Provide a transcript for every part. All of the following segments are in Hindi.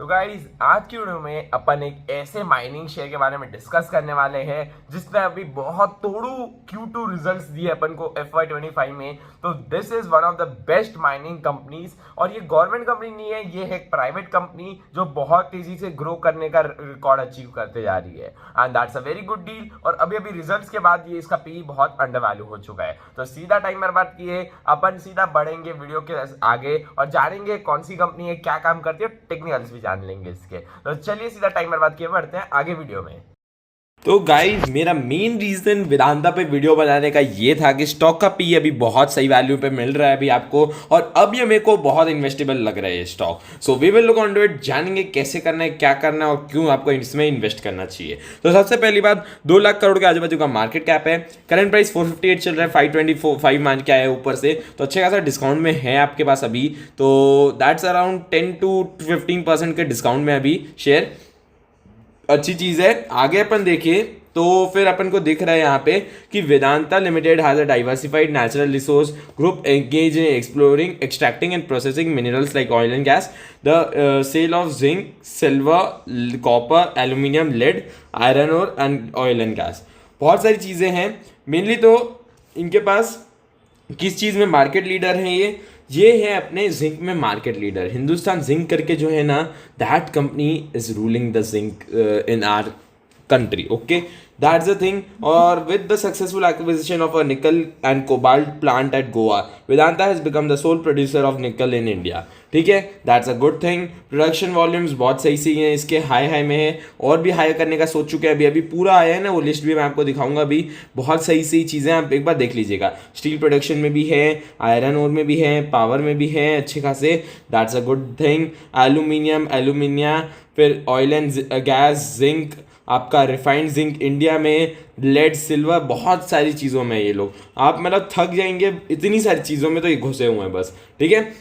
तो गाइज आज की वीडियो में अपन एक ऐसे माइनिंग शेयर के बारे में डिस्कस करने वाले हैं जिसने अभी बहुत तोड़ू Q2 रिजल्ट्स दिए अपन को FY25 में। तो this is one of the best mining companies और ये गवर्नमेंट कंपनी नहीं है, ये है एक प्राइवेट कंपनी जो बहुत तेजी से ग्रो करने का रिकॉर्ड अचीव करते जा रही है and that's a very good deal. और अभी अभी रिजल्ट्स के बाद ये इसका पी बहुत अंडर वैल्यू हो चुका है। तो सीधा टाइम बर्बाद किए अपन सीधा बढ़ेंगे वीडियो के आगे और जानेंगे कौन सी कंपनी है, क्या काम करती है, टेक्निकल्स भी जान लेंगे इसके। तो चलिए सीधा टाइम बर्बाद किए बढ़ते हैं आगे वीडियो में। तो गाइज मेरा मेन रीजन वेदांता पे वीडियो बनाने का ये था कि स्टॉक का पी अभी बहुत सही वैल्यू पे मिल रहा है अभी आपको, और अब ये मेरे को बहुत इन्वेस्टेबल लग रहा है ये stock. So we will look on to it, जानेंगे कैसे करना है, क्या करना है और क्यों आपको इसमें इन्वेस्ट करना चाहिए। तो सबसे पहली बात, 2 लाख करोड़ के आजू बाजू का मार्केट कैप है, करंट प्राइस 458 चल रहा है, 525 मान के आया है ऊपर से, तो अच्छे खासा डिस्काउंट में है आपके पास अभी। तो दैट्स अराउंड 10 to 15% के डिस्काउंट में अभी शेयर, अच्छी चीज़ है। आगे अपन देखिए तो फिर अपन को दिख रहा है यहाँ पे कि Vedanta limited has a diversified natural resource group engage in exploring extracting and processing minerals like oil and gas, the sale of zinc, silver, copper, aluminium, lead, iron और एंड ऑयल एंड गैस। बहुत सारी चीज़ें हैं। मेनली तो इनके पास किस चीज़ में मार्केट लीडर हैं ये है अपने जिंक में मार्केट लीडर। हिंदुस्तान जिंक करके जो है ना, that company is ruling the zinc in are country. Okay, that's the thing. Or with the successful acquisition of a nickel and cobalt plant at Goa, Vedanta has become the sole producer of nickel in India. ठीक है, that's a good thing. Production volumes बहुत सही सही हैं इसके, हाई में है और भी हाई करने का सोच चुके हैं। अभी अभी पूरा आया है ना, वो लिस्ट भी मैं आपको दिखाऊंगा। अभी बहुत सही सही चीज़ें आप एक बार देख लीजिएगा। स्टील प्रोडक्शन में भी है, आयरन ओर में भी है, पावर में भी है अच्छे खासे, that's a good thing. Alumina, फिर ऑयल एंड गैस, जिंक, आपका रिफाइंड जिंक इंडिया में, लेड, सिल्वर, बहुत सारी चीज़ों में ये लोग, आप मतलब थक जाएंगे, इतनी सारी चीज़ों में तो ये घुसे हुए हैं बस। ठीक है,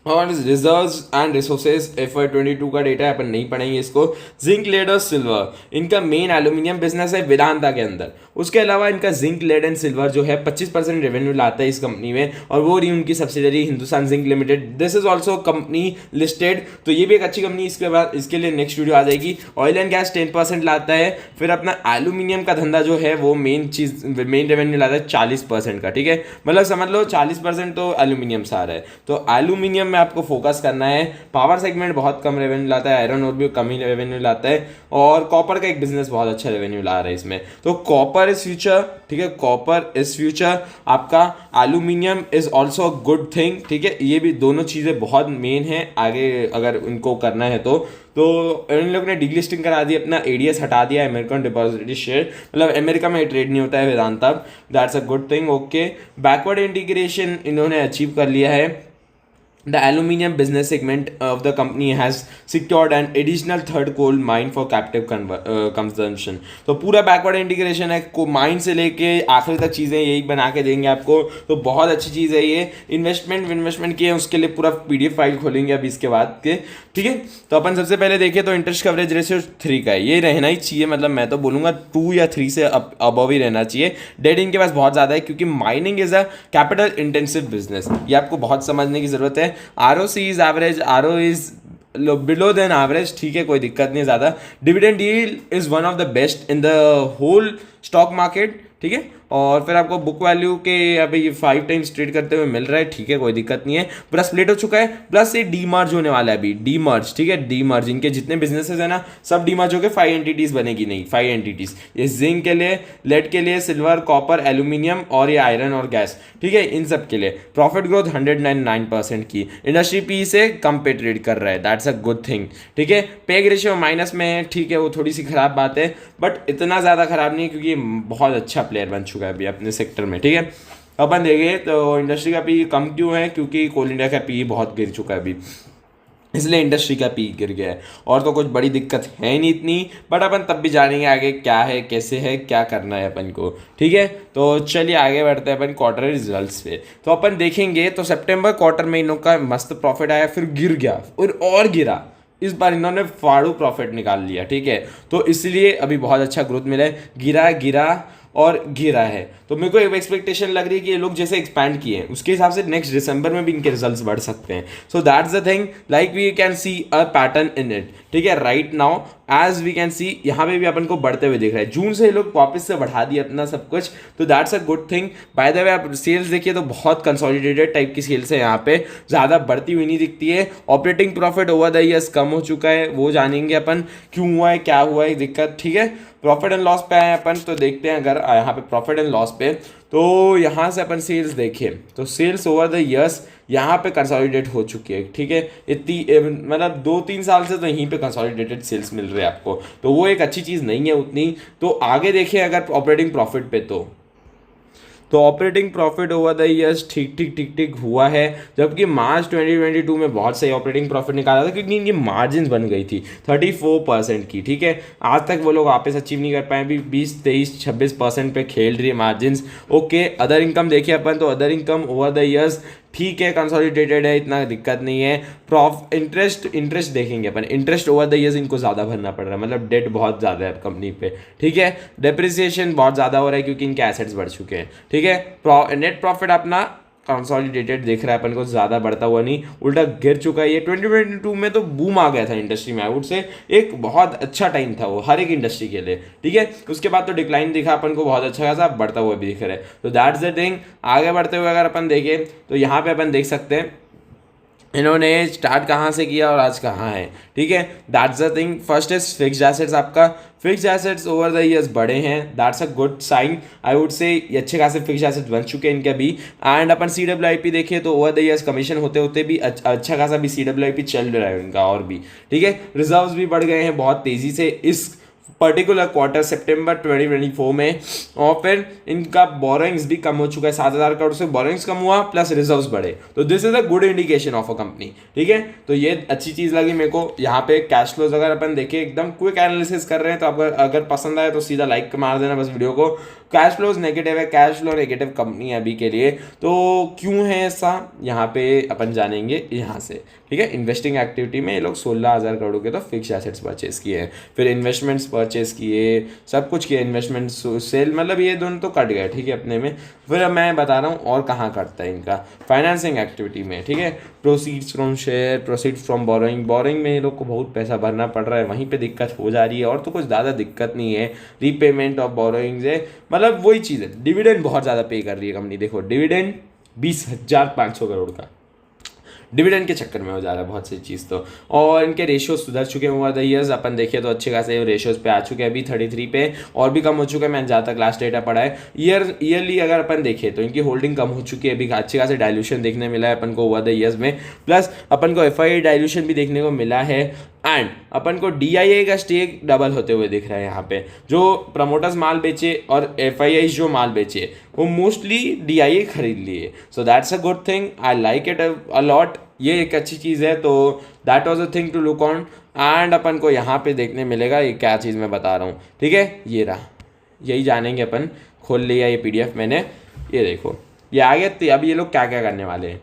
और रिजर्व्स एंड रिसोर्सेज FY22 का डेटा अपन नहीं पढ़ेंगे इसको। जिंक, लेड और सिल्वर, इनका मेन एल्यूमिनियम बिजनेस है वेदांता के अंदर। उसके अलावा इनका जिंक, लेड एंड सिल्वर जो है 25% रेवेन्यू लाता है इस कंपनी में, और वो रही उनकी subsidiary Hindustan zinc limited. This is also company listed, तो ये भी एक अच्छी कंपनी। इसके बाद इसके लिए नेक्स्ट वीडियो आ जाएगी। ऑयल एंड गैस 10% लाता है। फिर अपना एल्यूमिनियम का धंधा जो है वो मेन रेवेन्यू लाता है 40% का। ठीक है, मतलब समझ लो 40% तो एल्यूमिनियम से आ रहा है। तो एल्यूमिनियम में आपको फोकस करना है। पावर सेगमेंट बहुत कम रेवेन्यू लाता है, आयरन और भी कम ही रेवेन्यू लाता है, और कॉपर का एक बिजनेस बहुत अच्छा रेवेन्यू ला रहा है इसमें। तो कॉपर इज फ्यूचर। ठीक है, कॉपर इज फ्यूचर। आपका aluminium is also a good thing. ठीक है, ये भी दोनों चीज़ें बहुत मेन है आगे अगर इनको करना है तो इन लोग ने डीलिस्टिंग करा दी, अपना ADS हटा दिया, अमेरिकन डिपॉजिटरी शेयर, मतलब अमेरिका में ट्रेड नहीं होता है Vedanta. That's a good thing. Okay, backward integration इन्होंने अचीव कर लिया है। The aluminium business segment of the company has secured an additional third coal mine for captive consumption. तो पूरा बैकवर्ड इंटीग्रेशन है, को माइन से लेके आखिरी तक चीज़ें यही बना के देंगे आपको। तो बहुत अच्छी चीज़ है ये। इन्वेस्टमेंट किए हैं, उसके लिए पूरा PDF फाइल खोलेंगे अभी इसके बाद के। ठीक है, तो अपन सबसे पहले देखिए तो इंटरेस्ट कवरेज रेशियो 3 का है, ये रहना ही चाहिए। मतलब मैं तो बोलूँगा 2 या 3 से अबव ही रहना चाहिए। डेट इनके पास बहुत ज़्यादा है क्योंकि mining is a capital intensive business, ये आपको बहुत समझने की ज़रूरत है। ROC is average, RO is below than average. ठीक है, कोई दिक्कत नहीं ज़्यादा। Dividend yield is one of the best in the whole stock market. ठीक है, और फिर आपको बुक वैल्यू के अभी 5 टाइम्स ट्रेड करते हुए मिल रहा है। ठीक है, कोई दिक्कत नहीं है। पूरा स्प्लिट हो चुका है, प्लस ये डीमर्ज होने वाला है अभी, डीमर्ज। ठीक है, डीमर्ज, इनके जितने बिजनेसेस है ना सब डीमर्ज होकर 5 एंटिटीज बनेगी, नहीं 5 एंटिटीज। ये जिंक के लिए, लेड के लिए, सिल्वर, कॉपर, एल्यूमिनियम और ये आयरन और गैस। ठीक है, इन सब के लिए प्रॉफिट ग्रोथ 109% की। इंडस्ट्री पी से कम पे ट्रेड कर रहा है, दैट्स अ गुड थिंग। ठीक है, पेग रेशियो माइनस में है। ठीक है, वो थोड़ी सी खराब बात है, बट इतना ज़्यादा खराब नहीं है क्योंकि बहुत अच्छा प्लेयर बन चुका है अभी अपने सेक्टर में। ठीक है, अपन देखें तो इंडस्ट्री का पी कम क्यों है, क्योंकि कोल इंडिया का पी बहुत गिर चुका है अभी, इसलिए इंडस्ट्री का पी गिर गया है। और तो कुछ बड़ी दिक्कत है नहीं इतनी, बट अपन तब भी जानेंगे आगे क्या है, कैसे है, क्या करना है अपन को। ठीक है, तो चलिए आगे बढ़ते हैं अपन क्वार्टर रिजल्ट्स पे। तो अपन देखेंगे तो सितंबर क्वार्टर में इन लोग का मस्त प्रॉफिट आया, फिर गिर गया और गिरा। इस बार इन्होंने फाड़ू प्रॉफिट निकाल लिया। ठीक है, तो इसलिए अभी बहुत अच्छा ग्रोथ मिला है। गिरा और गिरा है। तो मेरे को एक एक्सपेक्टेशन लग रही है कि ये लोग जैसे एक्सपैंड किए हैं उसके हिसाब से नेक्स्ट दिसंबर में भी इनके रिजल्ट्स बढ़ सकते हैं। So that's the thing, like we can see a pattern in it, ठीक है। Right now as we can see यहाँ पे भी अपन को बढ़ते हुए दिख रहा है। जून से ये लोग वापस से बढ़ा दिया अपना सब कुछ, तो that's a good thing. By the way आप सेल्स देखिए तो बहुत कंसोलिडेटेड टाइप की सेल्स है यहाँ पे, ज़्यादा बढ़ती हुई नहीं दिखती है। Operating profit over the years कम हो चुका है, वो जानेंगे अपन क्यों हुआ है, क्या हुआ है दिक्कत, ठीक है। प्रॉफिट एंड लॉस पे आए अपन, तो देखते हैं अगर यहाँ पे प्रॉफिट एंड लॉस पे, तो यहाँ से अपन सेल्स देखें तो सेल्स ओवर द ईयर्स यहाँ पे कंसोलिडेट हो चुकी है, ठीक है। इतनी मतलब 2-3 साल से तो यहीं पे कंसोलिडेटेड सेल्स मिल रहे हैं आपको, तो वो एक अच्छी चीज़ नहीं है उतनी। तो आगे देखें अगर ऑपरेटिंग प्रॉफिट पे, तो operating profit over the years ठीक हुआ है, जबकि मार्च 2022 में बहुत सही ऑपरेटिंग प्रॉफिट निकाला था क्योंकि इनकी मार्जिन बन गई थी 34% की, ठीक है। आज तक वो लोग वापस अचीव नहीं कर पाए, अभी 20-23-26% पे खेल रही है मार्जिन। ओके, अदर इनकम देखिए अपन, तो other income over the years ठीक है, कंसोलिडेटेड है, इतना दिक्कत नहीं है। इंटरेस्ट देखेंगे अपन, इंटरेस्ट ओवर द ईयर्स इनको ज़्यादा भरना पड़ रहा है, मतलब डेट बहुत ज़्यादा है कंपनी पे, ठीक है। डेप्रिसिएशन बहुत ज़्यादा हो रहा है क्योंकि इनके एसेट्स बढ़ चुके हैं, ठीक है। नेट प्रॉफिट अपना कंसोलिडेटेड दिख रहा है अपन को, ज़्यादा बढ़ता हुआ नहीं, उल्टा गिर चुका है। ये 2022 में तो बूम आ गया था इंडस्ट्री में, आई वुड से एक बहुत अच्छा टाइम था वो हर एक इंडस्ट्री के लिए, ठीक है। उसके बाद तो डिक्लाइन दिखा अपन को बहुत अच्छा खासा, बढ़ता हुआ भी दिख रहा है। तो दैट्स द थिंग। आगे बढ़ते हुए अगर अपन देखें तो यहाँ पे अपन देख सकते हैं इन्होंने स्टार्ट कहाँ से किया और आज कहाँ है, ठीक है। That's the thing. First is fixed assets, आपका fixed assets over the years बढ़े हैं, that's a good sign, I would say. ये अच्छे खासे फिक्स्ड एसेट्स बन चुके हैं इनके अभी। एंड अपन CWIP देखिए तो ओवर द ईयर्स कमीशन होते होते भी अच्छा खासा भी CWIP चल रहा है इनका और भी, ठीक है। रिजर्व्स भी बढ़ गए हैं बहुत तेज़ी से इस पर्टिकुलर क्वार्टर सितंबर 2024 में, और फिर इनका बोरोइंग्स भी कम हो चुका है, 7,000 करोड़ से बोरोइंग्स कम हुआ प्लस रिजर्व्स बढ़े, तो this is a good indication of a company, ठीक है। तो ये अच्छी चीज़ लगी मेरे को। यहाँ पे कैश फ्लोज अगर अपन देखें, एकदम क्विक एनालिसिस कर रहे हैं, तो आपको अगर पसंद आए तो सीधा लाइक मार देना बस वीडियो को। कैश फ्लोज नेगेटिव है, कैश फ्लो नेगेटिव कंपनी है अभी के लिए, तो क्यों है ऐसा यहाँ पे अपन जानेंगे यहाँ से, ठीक है। इन्वेस्टिंग एक्टिविटी में ये लोग 16,000 करोड़ के तो फिक्स एसेट्स परचेस किए हैं, फिर इन्वेस्टमेंट्स परचेस किए, सब कुछ किए, इन्वेस्टमेंट सेल, मतलब ये दोनों तो कट गए, ठीक है अपने में। फिर अब मैं बता रहा हूँ और कहाँ कटता है इनका, फाइनेंसिंग एक्टिविटी में, ठीक है। Proceeds from share, proceeds from borrowing में ये लोग को बहुत पैसा भरना पड़ रहा है, वहीं पे दिक्कत हो जा रही है, और तो कुछ ज़्यादा दिक्कत नहीं है। रीपेमेंट ऑफ बोरोइंग्स है, मतलब वही चीज़ है। डिविडेंड बहुत ज़्यादा पे कर रही है कंपनी, देखो डिविडेंड 20,500 करोड़ का डिविडेंड के चक्कर में हो जा रहा है बहुत सी चीज़ तो। और इनके रेशियोज सुधर चुके हैं ओवर द ईयर्स, अपन देखिए तो अच्छे खासे रेशियोज पे आ चुके हैं, अभी 33 पे, और भी कम हो चुका है, मैंने जहाँ तक लास्ट डेटा पढ़ा है। ईयरली अगर अपन देखें तो इनकी होल्डिंग कम हो चुकी है, अभी अच्छे खासे डायल्यूशन देखने मिला है अपन को ओवर द ईयर्स में, प्लस अपन को FII डायल्यूशन भी देखने को मिला है, एंड अपन को DIA का स्टेक डबल होते हुए दिख रहा है यहाँ पे। जो प्रमोटर्स माल बेचे और FII जो माल बेचे वो मोस्टली DIA खरीद लिए, so that's a good thing, I like it a lot, ये एक अच्छी चीज़ है। तो that was a thing to look on. And अपन को यहाँ पे देखने मिलेगा, ये क्या चीज़ मैं बता रहा हूँ, ठीक है, ये रहा, यही जानेंगे अपन। खोल लिया ये PDF मैंने, ये देखो ये आ गया। तो अब ये लोग क्या क्या करने वाले हैं,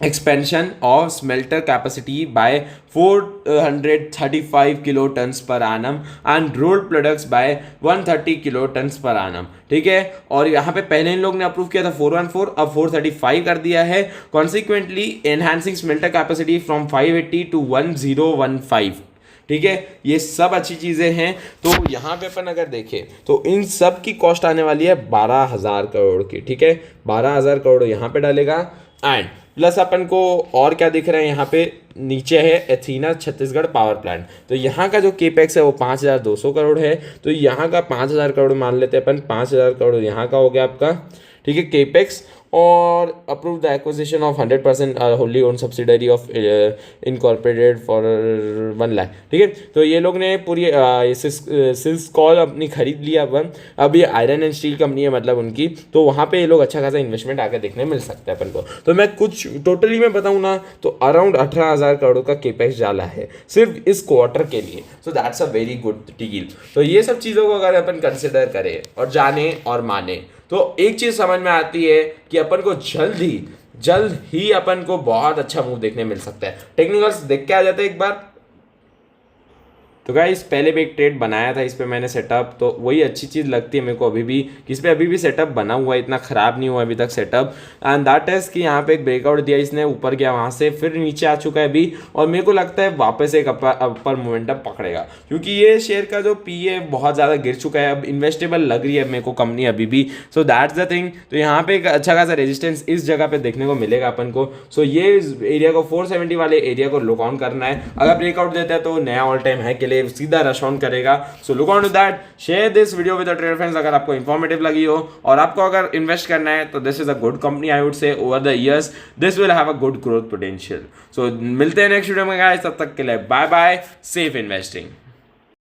expansion of smelter capacity by 435 kilotons per annum and rolled products by 130 kilotons per annum, ठीक है। और यहाँ पे पहले इन लोग ने अप्रूव किया था 414, अब 435 कर दिया है। Consequently enhancing smelter capacity from 580 to 1015, ठीक है। ये सब अच्छी चीज़ें हैं। तो यहाँ पे अपन अगर देखें तो इन सब की कॉस्ट आने वाली है 12,000 करोड़ की, ठीक है। 12,000 करोड़ यहाँ पे डालेगा, एंड प्लस अपन को और क्या दिख रहा है यहाँ पे नीचे है एथीना छत्तीसगढ़ पावर प्लांट, तो यहाँ का जो केपेक्स है वो 5,200 करोड़ है, तो यहाँ का 5,000 करोड़ मान लेते हैं अपन, 5,000 करोड़ यहाँ का हो गया आपका, ठीक है, केपेक्स। और approve the acquisition of 100% Holi own subsidiary of incorporated for 1 lakh, ठीक है। तो ये लोग ने पूरी सिस्कॉल अपनी खरीद लिया अपन, अब ये आयरन एंड स्टील कंपनी है मतलब उनकी, तो वहाँ पे ये लोग अच्छा खासा इन्वेस्टमेंट आकर देखने मिल सकता है अपन को। तो मैं कुछ टोटली में बताऊँ ना तो अराउंड 18,000 करोड़ का केपेक्स डाला है सिर्फ इस क्वार्टर के लिए, so that's a very good deal. तो ये सब चीज़ों को अगर अपन कंसिडर करें और जाने और माने तो एक चीज समझ में आती है कि अपन को जल्द ही अपन को बहुत अच्छा मूव देखने मिल सकता है। टेक्निकल्स देख के आ जाते हैं एक बार। तो गाइस पहले भी एक ट्रेड बनाया था इस पे मैंने सेटअप, तो वही अच्छी चीज़ लगती है मेरे को अभी भी कि इस पे अभी भी सेटअप बना हुआ है, इतना ख़राब नहीं हुआ अभी तक सेटअप। एंड दैट इज़ कि यहाँ पे एक ब्रेकआउट दिया इसने, ऊपर गया वहाँ से फिर नीचे आ चुका है अभी, और मेरे को लगता है वापस एक अपर मोमेंटम पकड़ेगा, क्योंकि ये शेयर का जो पी है बहुत ज़्यादा गिर चुका है, अब इन्वेस्टेबल लग रही है मेरे को कंपनी अभी भी। सो दैट्स द थिंग। तो यहाँ पे एक अच्छा खासा रेजिस्टेंस इस जगह पे देखने को मिलेगा अपन को। सो ये एरिया को 470 वाले एरिया को लुक ऑन करना है, अगर ब्रेकआउट देता है तो नया ऑल टाइम हाई के लिए सीधा रश ऑन करेगा। So look on to that, share this video with trader friends अगर आपको इंफॉर्मेटिव लगी हो, और आपको अगर इन्वेस्ट करना है तो this is a good company, I would say over the years this will have a good growth potential. So मिलते हैं नेक्स्ट वीडियो में गाइस, तब तक के लिए बाय बाय, सेफ इन्वेस्टिंग।